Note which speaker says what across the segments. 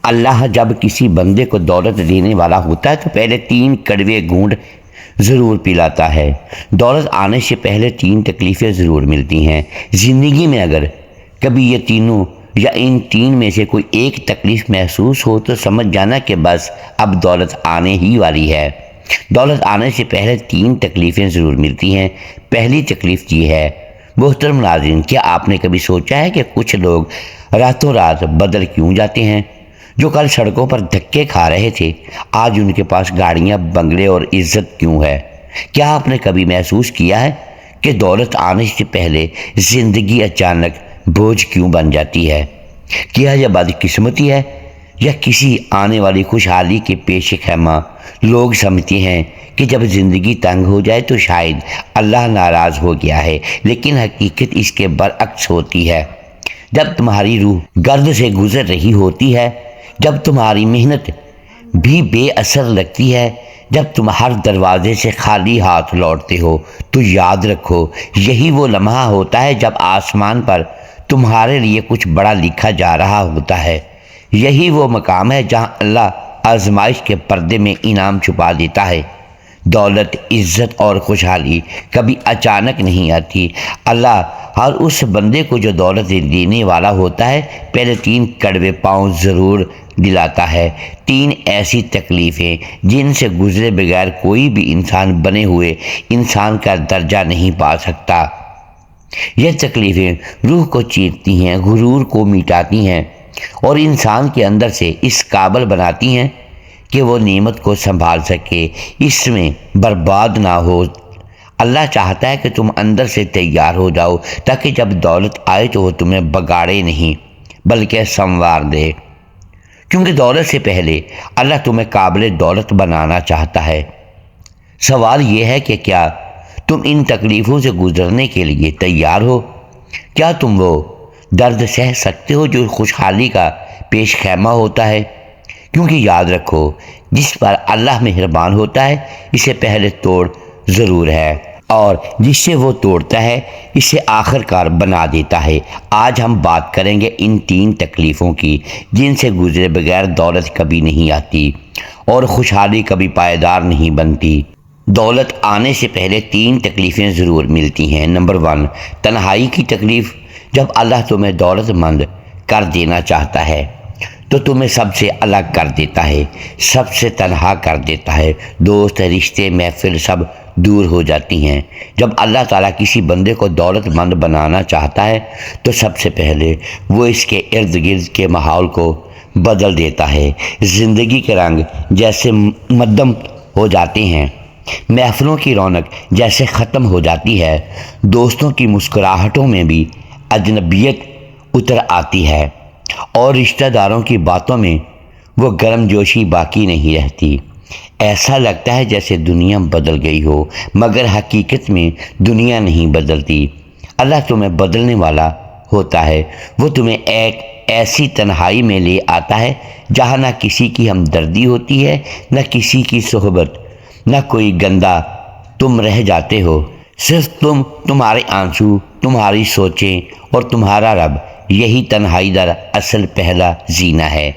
Speaker 1: اللہ جب کسی بندے کو دولت دینے والا ہوتا ہے تو پہلے 3 کڑوے گھونٹ ضرور پلاتا ہے۔ دولت آنے سے پہلے 3 تکلیفیں ضرور ملتی ہیں۔ زندگی میں اگر کبھی یہ تینوں یا ان 3 میں سے کوئی ایک تکلیف محسوس ہو تو سمجھ جانا کہ بس اب دولت آنے ہی والی ہے۔ دولت آنے سے پہلے 3 تکلیفیں ضرور ملتی ہیں۔ پہلی تکلیف یہ ہے، محترم ناظرین، کیا آپ نے کبھی سوچا ہے کہ کچھ لوگ راتوں رات بدل کیوں جاتے ہیں؟ جو کل سڑکوں پر دھکے کھا رہے تھے، آج ان کے پاس گاڑیاں، بنگلے اور عزت کیوں ہے؟ کیا آپ نے کبھی محسوس کیا ہے کہ دولت آنے سے پہلے زندگی اچانک بوجھ کیوں بن جاتی ہے؟ کیا یہ بدقسمتی ہے یا کسی آنے والی خوشحالی کے پیش خیمہ؟ لوگ سمجھتے ہیں کہ جب زندگی تنگ ہو جائے تو شاید اللہ ناراض ہو گیا ہے، لیکن حقیقت اس کے برعکس ہوتی ہے۔ جب تمہاری روح گرد سے گزر رہی ہوتی ہے، جب تمہاری محنت بھی بے اثر لگتی ہے، جب تم ہر دروازے سے خالی ہاتھ لوٹتے ہو، تو یاد رکھو یہی وہ لمحہ ہوتا ہے جب آسمان پر تمہارے لیے کچھ بڑا لکھا جا رہا ہوتا ہے۔ یہی وہ مقام ہے جہاں اللہ آزمائش کے پردے میں انعام چھپا دیتا ہے۔ دولت، عزت اور خوشحالی کبھی اچانک نہیں آتی۔ اللہ ہر اس بندے کو جو دولت دینے والا ہوتا ہے پہلے 3 کڑوے پاؤں ضرور دلاتا ہے۔ 3 ایسی تکلیفیں جن سے گزرے بغیر کوئی بھی انسان بنے ہوئے انسان کا درجہ نہیں پا سکتا۔ یہ تکلیفیں روح کو چیرتی ہیں، غرور کو مٹاتی ہیں اور انسان کے اندر سے اس قابل بناتی ہیں کہ وہ نعمت کو سنبھال سکے، اس میں برباد نہ ہو۔ اللہ چاہتا ہے کہ تم اندر سے تیار ہو جاؤ تاکہ جب دولت آئے تو وہ تمہیں بگاڑے نہیں بلکہ سنوار دے، کیونکہ دولت سے پہلے اللہ تمہیں قابل دولت بنانا چاہتا ہے۔ سوال یہ ہے کہ کیا تم ان تکلیفوں سے گزرنے کے لیے تیار ہو؟ کیا تم وہ درد سہ سکتے ہو جو خوشحالی کا پیش خیمہ ہوتا ہے؟ کیونکہ یاد رکھو، جس پر اللہ مہربان ہوتا ہے اسے پہلے توڑ ضرور ہے، اور جس سے وہ توڑتا ہے اسے آخر کار بنا دیتا ہے۔ آج ہم بات کریں گے ان 3 تکلیفوں کی جن سے گزرے بغیر دولت کبھی نہیں آتی اور خوشحالی کبھی پائیدار نہیں بنتی۔ دولت آنے سے پہلے 3 تکلیفیں ضرور ملتی ہیں۔ نمبر 1، تنہائی کی تکلیف۔ جب اللہ تمہیں دولت مند کر دینا چاہتا ہے تو تمہیں سب سے الگ کر دیتا ہے، سب سے تنہا کر دیتا ہے۔ دوست، رشتے، محفل سب دور ہو جاتی ہیں۔ جب اللہ تعالیٰ کسی بندے کو دولت مند بنانا چاہتا ہے تو سب سے پہلے وہ اس کے ارد گرد کے ماحول کو بدل دیتا ہے۔ زندگی کے رنگ جیسے مدھم ہو جاتے ہیں، محفلوں کی رونق جیسے ختم ہو جاتی ہے، دوستوں کی مسکراہٹوں میں بھی اجنبیت اتر آتی ہے اور رشتہ داروں کی باتوں میں وہ گرم جوشی باقی نہیں رہتی۔ ایسا لگتا ہے جیسے دنیا بدل گئی ہو، مگر حقیقت میں دنیا نہیں بدلتی۔ اللہ تمہیں بدلنے والا ہوتا ہے۔ وہ تمہیں ایک ایسی تنہائی میں لے آتا ہے جہاں نہ کسی کی ہمدردی ہوتی ہے، نہ کسی کی صحبت، نہ کوئی گندا۔ تم رہ جاتے ہو، صرف تم، تمہارے آنسو، تمہاری سوچیں اور تمہارا رب۔ یہی تنہائی در اصل پہلا زینہ ہے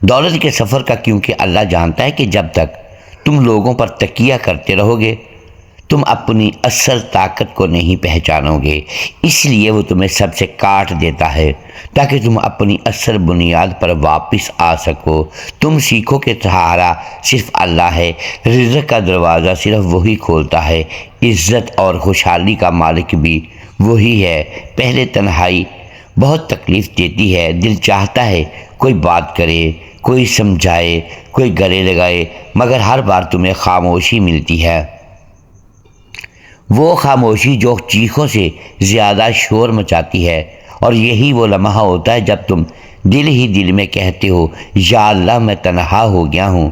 Speaker 1: دولت کے سفر کا، کیونکہ اللہ جانتا ہے کہ جب تک تم لوگوں پر تکیہ کرتے رہو گے تم اپنی اصل طاقت کو نہیں پہچانو گے۔ اس لیے وہ تمہیں سب سے کاٹ دیتا ہے تاکہ تم اپنی اصل بنیاد پر واپس آ سکو۔ تم سیکھو کہ سہارا صرف اللہ ہے، رزق کا دروازہ صرف وہی کھولتا ہے، عزت اور خوشحالی کا مالک بھی وہی ہے۔ پہلے تنہائی بہت تکلیف دیتی ہے، دل چاہتا ہے کوئی بات کرے، کوئی سمجھائے، کوئی گلے لگائے، مگر ہر بار تمہیں خاموشی ملتی ہے، وہ خاموشی جو چیخوں سے زیادہ شور مچاتی ہے۔ اور یہی وہ لمحہ ہوتا ہے جب تم دل ہی دل میں کہتے ہو، یا اللہ میں تنہا ہو گیا ہوں۔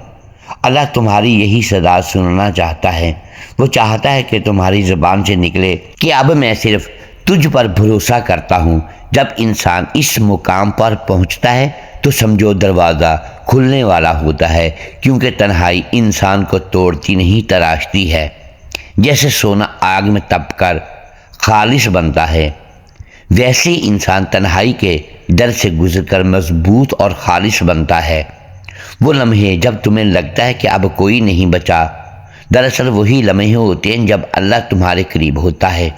Speaker 1: اللہ تمہاری یہی صدا سننا چاہتا ہے۔ وہ چاہتا ہے کہ تمہاری زبان سے نکلے کہ اب میں صرف تجھ پر بھروسہ کرتا ہوں۔ جب انسان اس مقام پر پہنچتا ہے تو سمجھو دروازہ کھلنے والا ہوتا ہے، کیونکہ تنہائی انسان کو توڑتی نہیں، تراشتی ہے۔ جیسے سونا آگ میں تپ کر خالص بنتا ہے، ویسے انسان تنہائی کے در سے گزر کر مضبوط اور خالص بنتا ہے۔ وہ لمحے جب تمہیں لگتا ہے کہ اب کوئی نہیں بچا، دراصل وہی لمحے ہوتے ہیں جب اللہ تمہارے قریب ہوتا ہے۔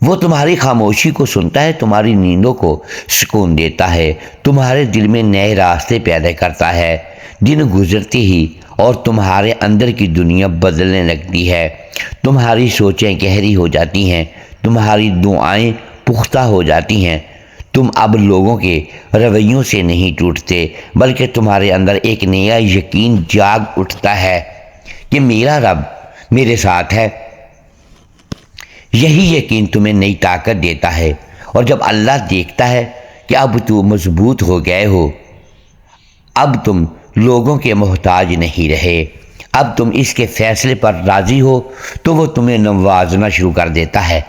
Speaker 1: وہ تمہاری خاموشی کو سنتا ہے، تمہاری نیندوں کو سکون دیتا ہے، تمہارے دل میں نئے راستے پیدا کرتا ہے۔ دن گزرتے ہی اور تمہارے اندر کی دنیا بدلنے لگتی ہے، تمہاری سوچیں گہری ہو جاتی ہیں، تمہاری دعائیں پختہ ہو جاتی ہیں۔ تم اب لوگوں کے رویوں سے نہیں ٹوٹتے، بلکہ تمہارے اندر ایک نیا یقین جاگ اٹھتا ہے کہ میرا رب میرے ساتھ ہے۔ یہی یقین تمہیں نئی طاقت دیتا ہے، اور جب اللہ دیکھتا ہے کہ اب تم مضبوط ہو گئے ہو، اب تم لوگوں کے محتاج نہیں رہے، اب تم اس کے فیصلے پر راضی ہو، تو وہ تمہیں نوازنا شروع کر دیتا ہے۔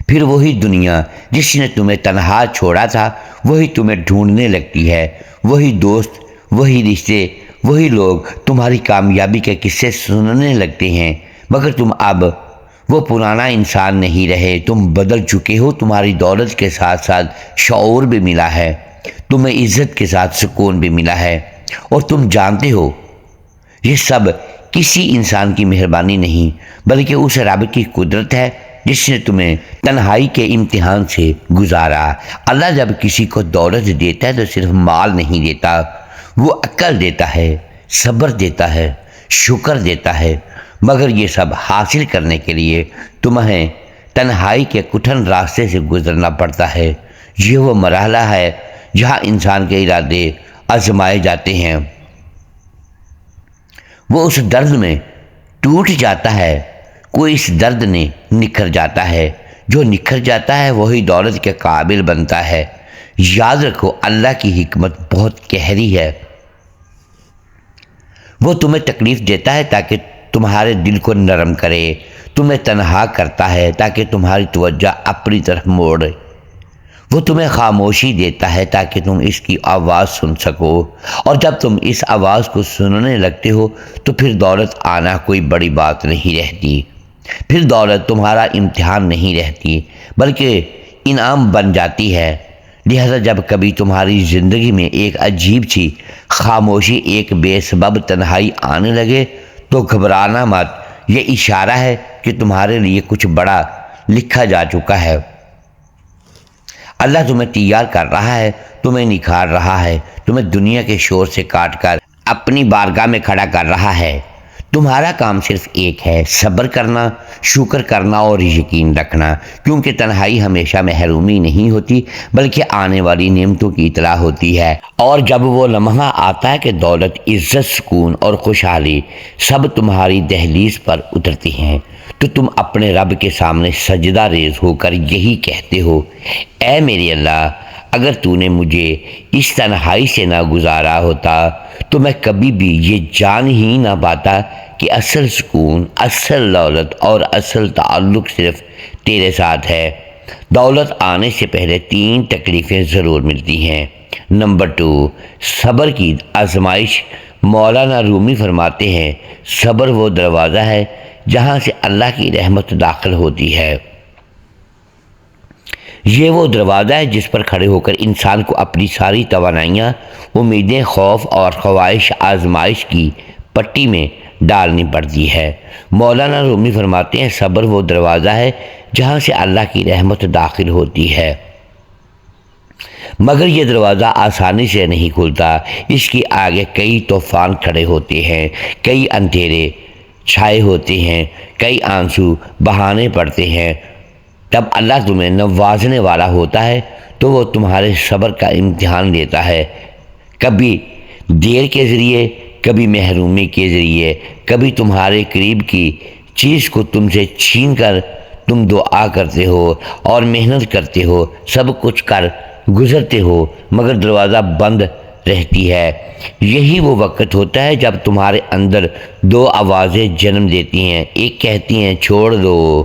Speaker 1: پھر وہی دنیا جس نے تمہیں تنہا چھوڑا تھا، وہی تمہیں ڈھونڈنے لگتی ہے، وہی دوست، وہی رشتے، وہی لوگ تمہاری کامیابی کے قصے سننے لگتے ہیں، مگر تم اب وہ پرانا انسان نہیں رہے، تم بدل چکے ہو۔ تمہاری دولت کے ساتھ ساتھ شعور بھی ملا ہے، تمہیں عزت کے ساتھ سکون بھی ملا ہے، اور تم جانتے ہو یہ سب کسی انسان کی مہربانی نہیں، بلکہ اس رب کی قدرت ہے جس نے تمہیں تنہائی کے امتحان سے گزارا۔ اللہ جب کسی کو دولت دیتا ہے تو صرف مال نہیں دیتا، وہ عقل دیتا ہے، صبر دیتا ہے، شکر دیتا ہے، مگر یہ سب حاصل کرنے کے لیے تمہیں تنہائی کے کٹھن راستے سے گزرنا پڑتا ہے۔ یہ وہ مرحلہ ہے جہاں انسان کے ارادے آزمائے جاتے ہیں، وہ اس درد میں ٹوٹ جاتا ہے، کوئی اس درد نے نکھر جاتا ہے، جو نکھر جاتا ہے وہی دولت کے قابل بنتا ہے۔ یاد رکھو، اللہ کی حکمت بہت گہری ہے، وہ تمہیں تکلیف دیتا ہے تاکہ تمہارے دل کو نرم کرے، تمہیں تنہا کرتا ہے تاکہ تمہاری توجہ اپنی طرف موڑے، وہ تمہیں خاموشی دیتا ہے تاکہ تم اس کی آواز سن سکو، اور جب تم اس آواز کو سننے لگتے ہو تو پھر دولت آنا کوئی بڑی بات نہیں رہتی، پھر دولت تمہارا امتحان نہیں رہتی بلکہ انعام بن جاتی ہے۔ لہذا جب کبھی تمہاری زندگی میں ایک عجیب سی خاموشی، ایک بے سبب تنہائی آنے لگے تو گھبرانا مت، یہ اشارہ ہے کہ تمہارے لیے کچھ بڑا لکھا جا چکا ہے۔ اللہ تمہیں تیار کر رہا ہے، تمہیں نکھار رہا ہے، تمہیں دنیا کے شور سے کاٹ کر اپنی بارگاہ میں کھڑا کر رہا ہے۔ تمہارا کام صرف ایک ہے، صبر کرنا، شکر کرنا اور یقین رکھنا، کیونکہ تنہائی ہمیشہ محرومی نہیں ہوتی بلکہ آنے والی نعمتوں کی اطلاع ہوتی ہے۔ اور جب وہ لمحہ آتا ہے کہ دولت، عزت، سکون اور خوشحالی سب تمہاری دہلیز پر اترتی ہیں، تو تم اپنے رب کے سامنے سجدہ ریز ہو کر یہی کہتے ہو، اے میرے اللہ، اگر تو نے مجھے اس تنہائی سے نہ گزارا ہوتا تو میں کبھی بھی یہ جان ہی نہ پاتا کہ اصل سکون، اصل دولت اور اصل تعلق صرف تیرے ساتھ ہے۔ دولت آنے سے پہلے 3 تکلیفیں ضرور ملتی ہیں۔ نمبر 2، صبر کی آزمائش۔ مولانا رومی فرماتے ہیں، صبر وہ دروازہ ہے جہاں سے اللہ کی رحمت داخل ہوتی ہے۔ یہ وہ دروازہ ہے جس پر کھڑے ہو کر انسان کو اپنی ساری توانائیاں، امیدیں، خوف اور خواہش آزمائش کی پٹی میں ڈالنی پڑتی ہے۔ مولانا رومی فرماتے ہیں، صبر وہ دروازہ ہے جہاں سے اللہ کی رحمت داخل ہوتی ہے، مگر یہ دروازہ آسانی سے نہیں کھلتا، اس کے آگے کئی طوفان کھڑے ہوتے ہیں، کئی اندھیرے چھائے ہوتے ہیں، کئی آنسو بہانے پڑتے ہیں۔ جب اللہ تمہیں نوازنے والا ہوتا ہے تو وہ تمہارے صبر کا امتحان لیتا ہے، کبھی دیر کے ذریعے، کبھی محرومی کے ذریعے، کبھی تمہارے قریب کی چیز کو تم سے چھین کر تم دعا کرتے ہو اور محنت کرتے ہو، سب کچھ کر گزرتے ہو، مگر دروازہ بند رہتی ہے۔ یہی وہ وقت ہوتا ہے جب تمہارے اندر 2 آوازیں جنم دیتی ہیں، ایک کہتی ہیں چھوڑ دو،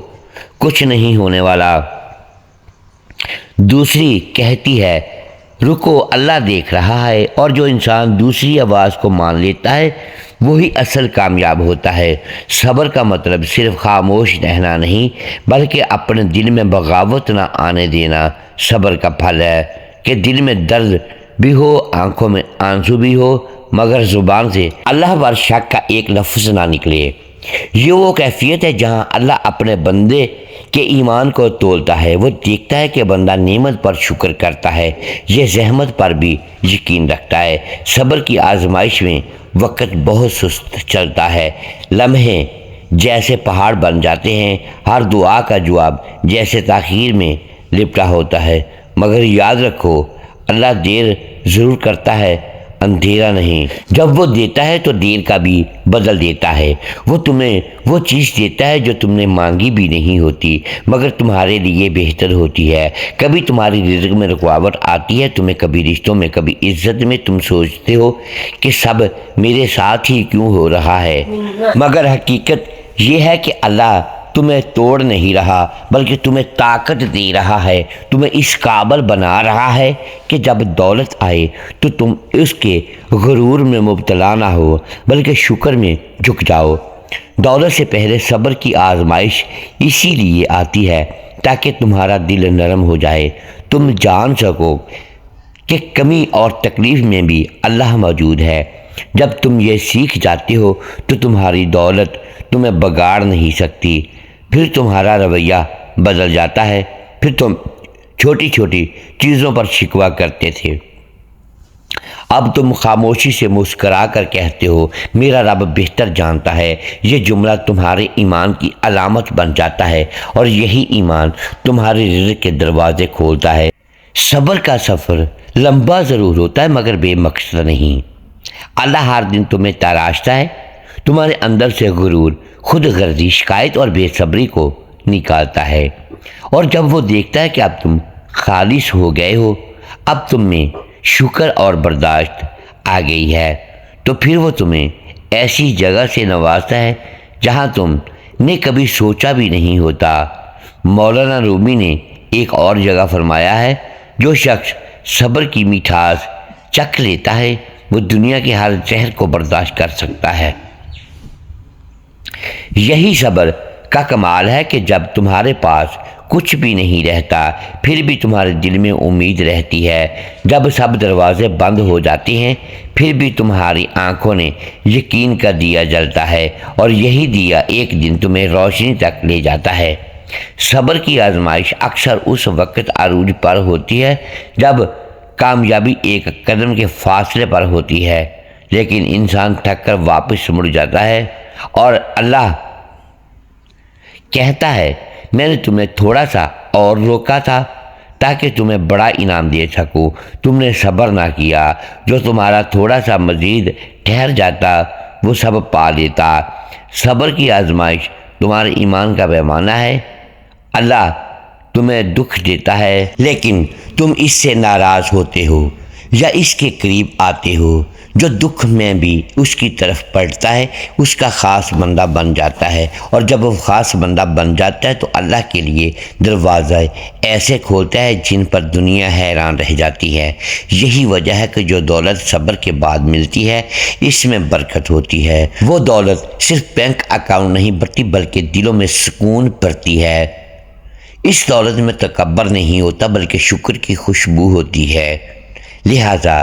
Speaker 1: کچھ نہیں ہونے والا، دوسری کہتی ہے رکو، اللہ دیکھ رہا ہے، اور جو انسان دوسری آواز کو مان لیتا ہے وہی اصل کامیاب ہوتا ہے۔ صبر کا مطلب صرف خاموش رہنا نہیں بلکہ اپنے دل میں بغاوت نہ آنے دینا صبر کا پھل ہے، کہ دل میں درد بھی ہو، آنکھوں میں آنسو بھی ہو، مگر زبان سے اللہ پر شک کا ایک لفظ نہ نکلے۔ یہ وہ کیفیت ہے جہاں اللہ اپنے بندے کے ایمان کو تولتا ہے۔ وہ دیکھتا ہے کہ بندہ نعمت پر شکر کرتا ہے، یہ زحمت پر بھی یقین رکھتا ہے۔ صبر کی آزمائش میں وقت بہت سست چلتا ہے، لمحے جیسے پہاڑ بن جاتے ہیں، ہر دعا کا جواب جیسے تاخیر میں لپٹا ہوتا ہے، مگر یاد رکھو اللہ دیر ضرور کرتا ہے، اندھیرا نہیں۔ جب وہ دیتا ہے تو دیر کا بھی بدل دیتا ہے۔ وہ تمہیں وہ چیز دیتا ہے جو تم نے مانگی بھی نہیں ہوتی مگر تمہارے لیے بہتر ہوتی ہے۔ کبھی تمہاری رزق میں رکاوٹ آتی ہے تمہیں، کبھی رشتوں میں، کبھی عزت میں۔ تم سوچتے ہو کہ سب میرے ساتھ ہی کیوں ہو رہا ہے، مگر حقیقت یہ ہے کہ اللہ تمہیں توڑ نہیں رہا بلکہ تمہیں طاقت دے رہا ہے، تمہیں اس قابل بنا رہا ہے کہ جب دولت آئے تو تم اس کے غرور میں مبتلا نہ ہو بلکہ شکر میں جھک جاؤ۔ دولت سے پہلے صبر کی آزمائش اسی لیے آتی ہے تاکہ تمہارا دل نرم ہو جائے، تم جان سکو کہ کمی اور تکلیف میں بھی اللہ موجود ہے۔ جب تم یہ سیکھ جاتے ہو تو تمہاری دولت تمہیں بگاڑ نہیں سکتی، پھر تمہارا رویہ بدل جاتا ہے۔ پھر تم چھوٹی چھوٹی چیزوں پر شکوہ کرتے تھے، اب تم خاموشی سے مسکرا کر کہتے ہو میرا رب بہتر جانتا ہے۔ یہ جملہ تمہارے ایمان کی علامت بن جاتا ہے اور یہی ایمان تمہارے رزق کے دروازے کھولتا ہے۔ صبر کا سفر لمبا ضرور ہوتا ہے مگر بے مقصد نہیں۔ اللہ ہر دن تمہیں تراشتا ہے، تمہارے اندر سے غرور، خود غرضی، شکایت اور بے صبری کو نکالتا ہے، اور جب وہ دیکھتا ہے کہ اب تم خالص ہو گئے ہو، اب تم میں شکر اور برداشت آ گئی ہے، تو پھر وہ تمہیں ایسی جگہ سے نوازتا ہے جہاں تم نے کبھی سوچا بھی نہیں ہوتا۔ مولانا رومی نے ایک اور جگہ فرمایا ہے، جو شخص صبر کی مٹھاس چکھ لیتا ہے وہ دنیا کے ہر زہر کو برداشت کر سکتا ہے۔ یہی صبر کا کمال ہے کہ جب تمہارے پاس کچھ بھی نہیں رہتا پھر بھی تمہارے دل میں امید رہتی ہے، جب سب دروازے بند ہو جاتے ہیں پھر بھی تمہاری آنکھوں نے یقین کا دیا جلتا ہے، اور یہی دیا ایک دن تمہیں روشنی تک لے جاتا ہے۔ صبر کی آزمائش اکثر اس وقت عروج پر ہوتی ہے جب کامیابی ایک قدم کے فاصلے پر ہوتی ہے، لیکن انسان تھک کر واپس مڑ جاتا ہے اور اللہ کہتا ہے میں نے تمہیں تھوڑا سا اور روکا تھا تاکہ تمہیں بڑا انعام دے سکوں، تم نے صبر نہ کیا، جو تمہارا تھوڑا سا مزید ٹھہر جاتا وہ سب پا لیتا۔ صبر کی آزمائش تمہارے ایمان کا پیمانہ ہے۔ اللہ تمہیں دکھ دیتا ہے لیکن تم اس سے ناراض ہوتے ہو یا اس کے قریب آتے ہو، جو دکھ میں بھی اس کی طرف پلٹتا ہے اس کا خاص بندہ بن جاتا ہے، اور جب وہ خاص بندہ بن جاتا ہے تو اللہ کے لیے دروازہ ایسے کھولتا ہے جن پر دنیا حیران رہ جاتی ہے۔ یہی وجہ ہے کہ جو دولت صبر کے بعد ملتی ہے اس میں برکت ہوتی ہے۔ وہ دولت صرف بینک اکاؤنٹ نہیں بھرتی بلکہ دلوں میں سکون بھرتی ہے۔ اس دولت میں تکبر نہیں ہوتا بلکہ شکر کی خوشبو ہوتی ہے۔ لہٰذا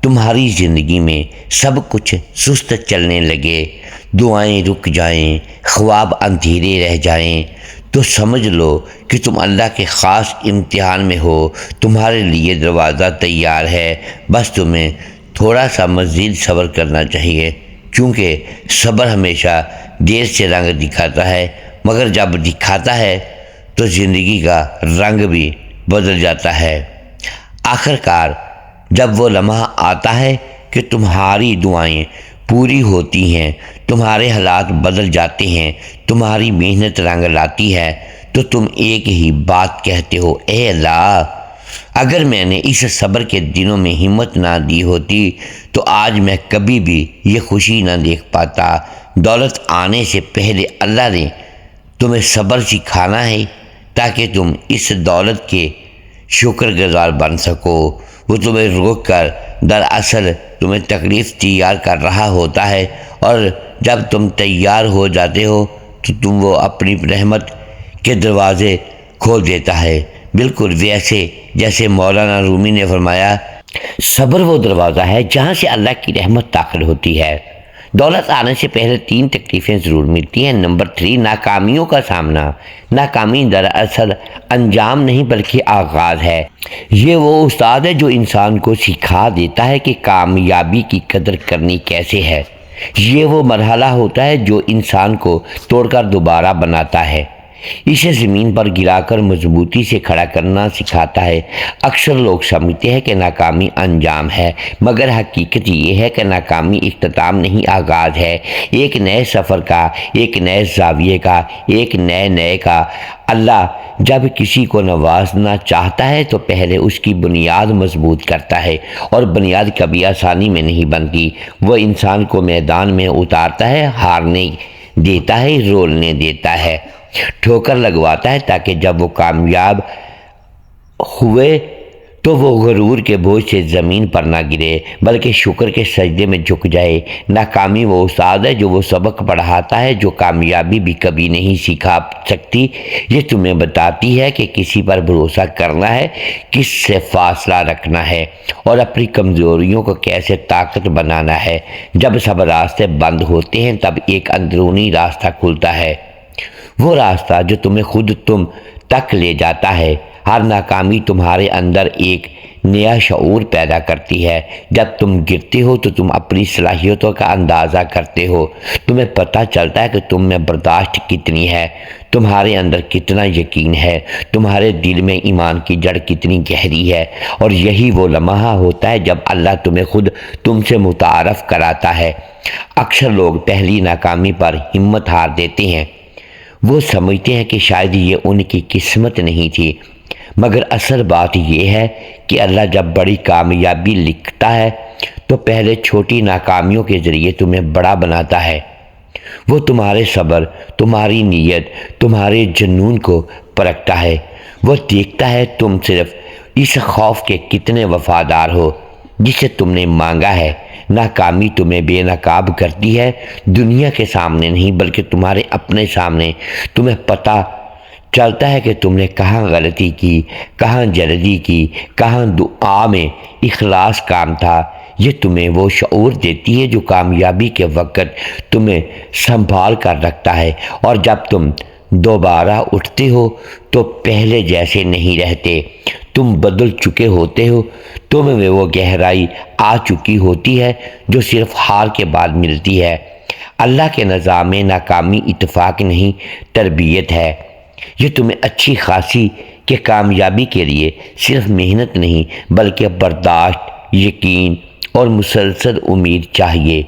Speaker 1: تمہاری زندگی میں سب کچھ سست چلنے لگے، دعائیں رک جائیں، خواب اندھیرے رہ جائیں، تو سمجھ لو کہ تم اللہ کے خاص امتحان میں ہو۔ تمہارے لیے دروازہ تیار ہے، بس تمہیں تھوڑا سا مزید صبر کرنا چاہیے، کیونکہ صبر ہمیشہ دیر سے رنگ دکھاتا ہے مگر جب دکھاتا ہے تو زندگی کا رنگ بھی بدل جاتا ہے۔ آخرکار جب وہ لمحہ آتا ہے کہ تمہاری دعائیں پوری ہوتی ہیں، تمہارے حالات بدل جاتے ہیں، تمہاری محنت رنگ لاتی ہے، تو تم ایک ہی بات کہتے ہو، اے اللہ اگر میں نے اس صبر کے دنوں میں ہمت نہ دی ہوتی تو آج میں کبھی بھی یہ خوشی نہ دیکھ پاتا۔ دولت آنے سے پہلے اللہ نے تمہیں صبر سکھانا ہے تاکہ تم اس دولت کے شکر گزار بن سکو۔ وہ تمہیں روک کر دراصل تمہیں تکلیف تیار کر رہا ہوتا ہے، اور جب تم تیار ہو جاتے ہو تو تم وہ اپنی رحمت کے دروازے کھول دیتا ہے، بالکل ویسے جیسے مولانا رومی نے فرمایا، صبر وہ دروازہ ہے جہاں سے اللہ کی رحمت داخل ہوتی ہے۔ دولت آنے سے پہلے 3 تکلیفیں ضرور ملتی ہیں۔ نمبر 3، ناکامیوں کا سامنا۔ ناکامی دراصل انجام نہیں بلکہ آغاز ہے۔ یہ وہ استاد ہے جو انسان کو سکھا دیتا ہے کہ کامیابی کی قدر کرنی کیسے ہے۔ یہ وہ مرحلہ ہوتا ہے جو انسان کو توڑ کر دوبارہ بناتا ہے، اسے زمین پر گرا کر مضبوطی سے کھڑا کرنا سکھاتا ہے۔ اکثر لوگ سمجھتے ہیں کہ ناکامی انجام ہے، مگر حقیقت یہ ہے کہ ناکامی اختتام نہیں، آغاز ہے، ایک نئے سفر کا، ایک نئے زاویے کا، ایک نئے کا۔ اللہ جب کسی کو نوازنا چاہتا ہے تو پہلے اس کی بنیاد مضبوط کرتا ہے، اور بنیاد کبھی آسانی میں نہیں بنتی۔ وہ انسان کو میدان میں اتارتا ہے، ہارنے دیتا ہے، رولنے دیتا ہے، ٹھوکر لگواتا ہے، تاکہ جب وہ کامیاب ہوئے تو وہ غرور کے بوجھ سے زمین پر نہ گرے بلکہ شکر کے سجدے میں جھک جائے۔ ناکامی وہ استاد ہے جو وہ سبق پڑھاتا ہے جو کامیابی بھی کبھی نہیں سکھا سکتی۔ یہ تمہیں بتاتی ہے کہ کسی پر بھروسہ کرنا ہے، کس سے فاصلہ رکھنا ہے، اور اپنی کمزوریوں کو کیسے طاقت بنانا ہے۔ جب سب راستے بند ہوتے ہیں تب ایک اندرونی راستہ کھلتا ہے، وہ راستہ جو تمہیں خود تم تک لے جاتا ہے۔ ہر ناکامی تمہارے اندر ایک نیا شعور پیدا کرتی ہے۔ جب تم گرتے ہو تو تم اپنی صلاحیتوں کا اندازہ کرتے ہو، تمہیں پتہ چلتا ہے کہ تم میں برداشت کتنی ہے، تمہارے اندر کتنا یقین ہے، تمہارے دل میں ایمان کی جڑ کتنی گہری ہے۔ اور یہی وہ لمحہ ہوتا ہے جب اللہ تمہیں خود تم سے متعارف کراتا ہے۔ اکثر لوگ پہلی ناکامی پر ہمت ہار دیتے ہیں، وہ سمجھتے ہیں کہ شاید یہ ان کی قسمت نہیں تھی، مگر اصل بات یہ ہے کہ اللہ جب بڑی کامیابی لکھتا ہے تو پہلے چھوٹی ناکامیوں کے ذریعے تمہیں بڑا بناتا ہے۔ وہ تمہارے صبر، تمہاری نیت، تمہارے جنون کو پرکھتا ہے۔ وہ دیکھتا ہے تم صرف اس خوف کے کتنے وفادار ہو جسے تم نے مانگا ہے۔ ناکامی تمہیں بے نقاب کرتی ہے، دنیا کے سامنے نہیں بلکہ تمہارے اپنے سامنے۔ تمہیں پتہ چلتا ہے کہ تم نے کہاں غلطی کی، کہاں جلدی کی، کہاں دعا میں اخلاص کام تھا۔ یہ تمہیں وہ شعور دیتی ہے جو کامیابی کے وقت تمہیں سنبھال کر رکھتا ہے، اور جب تم دوبارہ اٹھتے ہو تو پہلے جیسے نہیں رہتے، تم بدل چکے ہوتے ہو، تم میں وہ گہرائی آ چکی ہوتی ہے جو صرف ہار کے بعد ملتی ہے۔ اللہ کے نظام میں ناکامی اتفاق نہیں، تربیت ہے۔ یہ تمہیں اچھی خاصی کہ کامیابی کے لیے صرف محنت نہیں بلکہ برداشت، یقین اور مسلسل امید چاہیے۔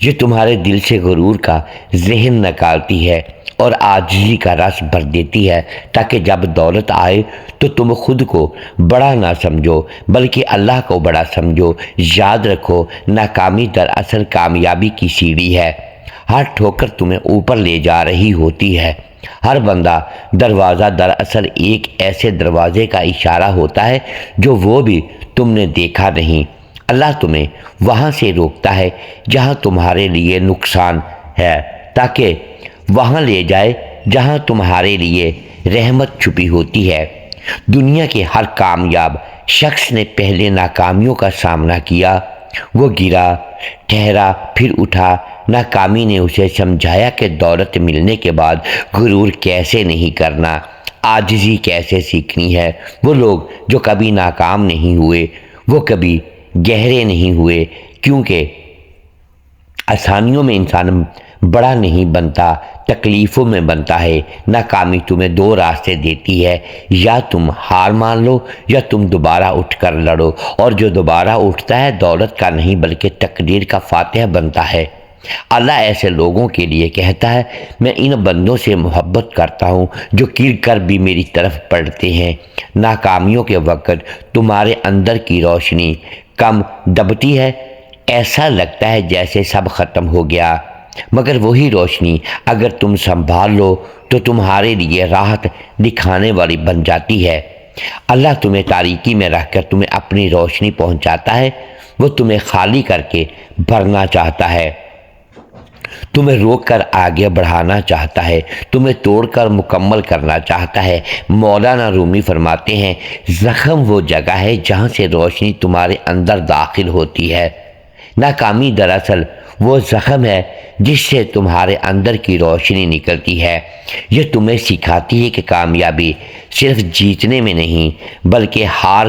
Speaker 1: یہ تمہارے دل سے غرور کا ذہن نکالتی ہے اور عاجزی کا رس بھر دیتی ہے، تاکہ جب دولت آئے تو تم خود کو بڑا نہ سمجھو بلکہ اللہ کو بڑا سمجھو۔ یاد رکھو، ناکامی دراصل کامیابی کی سیڑھی ہے۔ ہر ٹھوکر تمہیں اوپر لے جا رہی ہوتی ہے۔ ہر بندہ دروازہ دراصل ایک ایسے دروازے کا اشارہ ہوتا ہے جو وہ بھی تم نے دیکھا نہیں۔ اللہ تمہیں وہاں سے روکتا ہے جہاں تمہارے لیے نقصان ہے، تاکہ وہاں لے جائے جہاں تمہارے لیے رحمت چھپی ہوتی ہے۔ دنیا کے ہر کامیاب شخص نے پہلے ناکامیوں کا سامنا کیا۔ وہ گرا، ٹھہرا، پھر اٹھا۔ ناکامی نے اسے سمجھایا کہ دولت ملنے کے بعد غرور کیسے نہیں کرنا، عاجزی کیسے سیکھنی ہے۔ وہ لوگ جو کبھی ناکام نہیں ہوئے وہ کبھی گہرے نہیں ہوئے، کیونکہ آسانیوں میں انسان بڑا نہیں بنتا، تکلیفوں میں بنتا ہے۔ ناکامی تمہیں 2 راستے دیتی ہے، یا تم ہار مان لو یا تم دوبارہ اٹھ کر لڑو، اور جو دوبارہ اٹھتا ہے دولت کا نہیں بلکہ تقدیر کا فاتح بنتا ہے۔ اللہ ایسے لوگوں کے لیے کہتا ہے، میں ان بندوں سے محبت کرتا ہوں جو گر کر بھی میری طرف پلٹتے ہیں۔ ناکامیوں کے وقت تمہارے اندر کی روشنی کم دبتی ہے، ایسا لگتا ہے جیسے سب ختم ہو گیا، مگر وہی روشنی اگر تم سنبھال لو تو تمہارے لیے راحت دکھانے والی بن جاتی ہے۔ اللہ تمہیں تاریکی میں رکھ کر تمہیں اپنی روشنی پہنچاتا ہے، وہ تمہیں خالی کر کے بھرنا چاہتا ہے، تمہیں روک کر آگے بڑھانا چاہتا ہے، تمہیں توڑ کر مکمل کرنا چاہتا ہے۔ مولانا رومی فرماتے ہیں، زخم وہ جگہ ہے جہاں سے روشنی تمہارے اندر داخل ہوتی ہے۔ ناکامی دراصل وہ زخم ہے جس سے تمہارے اندر کی روشنی نکلتی ہے۔ یہ تمہیں سکھاتی ہے کہ کامیابی صرف جیتنے میں نہیں بلکہ ہار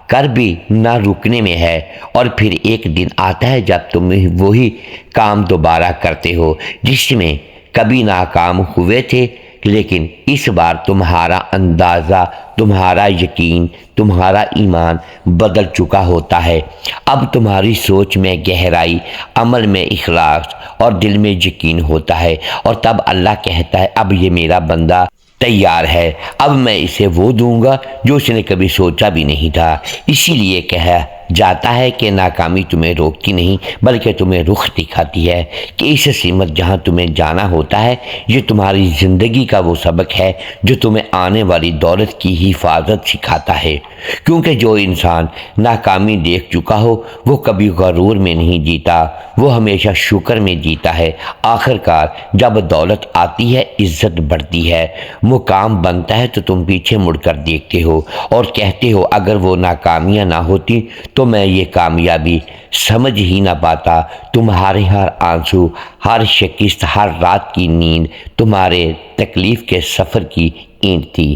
Speaker 1: کر بھی نہ رکنے میں ہے، اور پھر ایک دن آتا ہے جب تم وہی کام دوبارہ کرتے ہو جس میں کبھی ناکام ہوئے تھے، لیکن اس بار تمہارا اندازہ، تمہارا یقین، تمہارا ایمان بدل چکا ہوتا ہے۔ اب تمہاری سوچ میں گہرائی، عمل میں اخلاص اور دل میں یقین ہوتا ہے، اور تب اللہ کہتا ہے، اب یہ میرا بندہ تیار ہے، اب میں اسے وہ دوں گا جو اس نے کبھی سوچا بھی نہیں تھا۔ اسی لیے کہا جاتا ہے کہ ناکامی تمہیں روکتی نہیں بلکہ تمہیں رخ دکھاتی ہے کہ اس سمت جہاں تمہیں جانا ہوتا ہے، یہ تمہاری زندگی کا وہ سبق ہے جو تمہیں آنے والی دولت کی حفاظت سکھاتا ہے، کیونکہ جو انسان ناکامی دیکھ چکا ہو وہ کبھی غرور میں نہیں جیتا، وہ ہمیشہ شکر میں جیتا ہے۔ آخرکار جب دولت آتی ہے، عزت بڑھتی ہے، مقام بنتا ہے تو تم پیچھے مڑ کر دیکھتے ہو اور کہتے ہو، اگر وہ ناکامیاں نہ ہوتی تو میں یہ کامیابی سمجھ ہی نہ پاتا۔ تمہارے ہر آنسو، ہر شکست، ہر رات کی نیند تمہارے تکلیف کے سفر کی اینٹ تھی،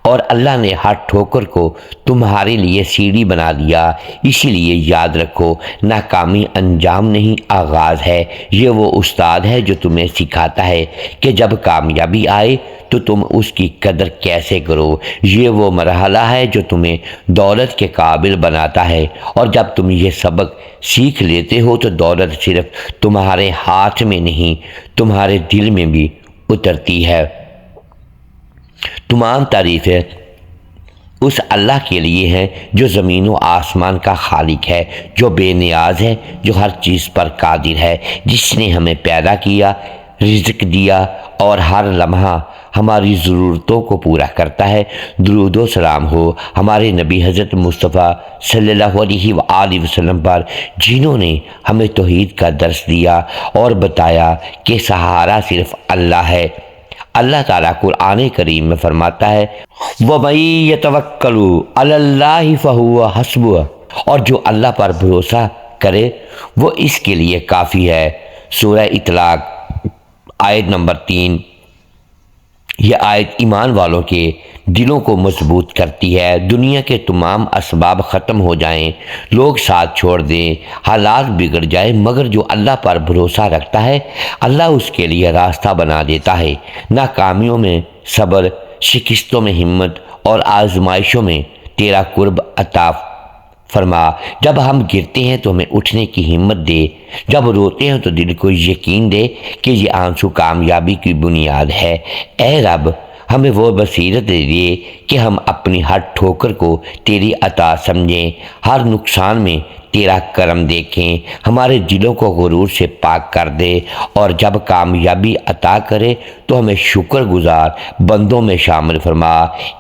Speaker 1: اور اللہ نے ہر ٹھوکر کو تمہارے لیے سیڑھی بنا دیا۔ اسی لیے یاد رکھو، ناکامی انجام نہیں، آغاز ہے۔ یہ وہ استاد ہے جو تمہیں سکھاتا ہے کہ جب کامیابی آئے تو تم اس کی قدر کیسے کرو۔ یہ وہ مرحلہ ہے جو تمہیں دولت کے قابل بناتا ہے، اور جب تم یہ سبق سیکھ لیتے ہو تو دولت صرف تمہارے ہاتھ میں نہیں، تمہارے دل میں بھی اترتی ہے۔ تمام تعریفیں اس اللہ کے لیے ہیں جو زمین و آسمان کا خالق ہے، جو بے نیاز ہے، جو ہر چیز پر قادر ہے، جس نے ہمیں پیدا کیا، رزق دیا اور ہر لمحہ ہماری ضرورتوں کو پورا کرتا ہے۔ درود و سلام ہو ہمارے نبی حضرت مصطفیٰ صلی اللہ علیہ وآلہ وسلم پر، جنہوں نے ہمیں توحید کا درس دیا اور بتایا کہ سہارا صرف اللہ ہے۔ اللہ تعالیٰ قرآن کریم میں فرماتا ہے، وَمَن يَتَوَكَّلُ عَلَى اللَّهِ فَهُوَ حَسْبُهُ، اور جو اللہ پر بھروسہ کرے وہ اس کے لیے کافی ہے۔ سورہ اطلاق آیت نمبر 3۔ یہ آیت ایمان والوں کے دلوں کو مضبوط کرتی ہے۔ دنیا کے تمام اسباب ختم ہو جائیں، لوگ ساتھ چھوڑ دیں، حالات بگڑ جائیں، مگر جو اللہ پر بھروسہ رکھتا ہے اللہ اس کے لیے راستہ بنا دیتا ہے۔ ناکامیوں میں صبر، شکستوں میں ہمت اور آزمائشوں میں تیرا قرب عطا فرما۔ جب ہم گرتے ہیں تو ہمیں اٹھنے کی ہمت دے، جب روتے ہیں تو دل کو یقین دے کہ یہ آنسو کامیابی کی بنیاد ہے۔ اے رب، ہمیں وہ بصیرت دے کہ ہم اپنی ہر ٹھوکر کو تیری عطا سمجھیں، ہر نقصان میں تیرا کرم دیکھیں، ہمارے دلوں کو غرور سے پاک کر دے، اور جب کامیابی عطا کرے تو ہمیں شکر گزار بندوں میں شامل فرما۔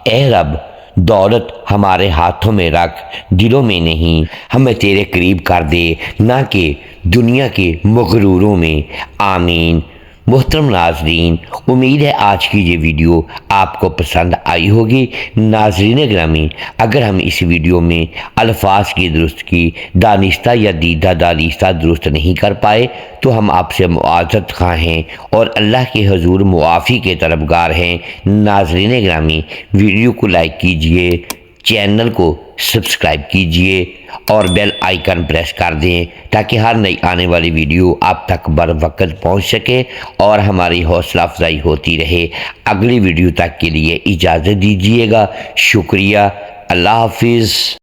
Speaker 1: اے رب، دولت ہمارے ہاتھوں میں رکھ، دلوں میں نہیں، ہمیں تیرے قریب کر دے، نہ کہ دنیا کے مغروروں میں۔ آمین۔ محترم ناظرین، امید ہے آج کی یہ ویڈیو آپ کو پسند آئی ہوگی۔ ناظرین گرامی، اگر ہم اس ویڈیو میں الفاظ کی درستگی دانستہ یا دیدہ دانستہ درست نہیں کر پائے تو ہم آپ سے معذرت خواہ ہیں اور اللہ کے حضور معافی کے طلبگار ہیں۔ ناظرین گرامی، ویڈیو کو لائک کیجئے، چینل کو سبسکرائب کیجئے اور بیل آئیکن پریس کر دیں تاکہ ہر نئی آنے والی ویڈیو آپ تک بر وقت پہنچ سکے اور ہماری حوصلہ افزائی ہوتی رہے۔ اگلی ویڈیو تک کے لیے اجازت دیجیے گا۔ شکریہ۔ اللہ حافظ۔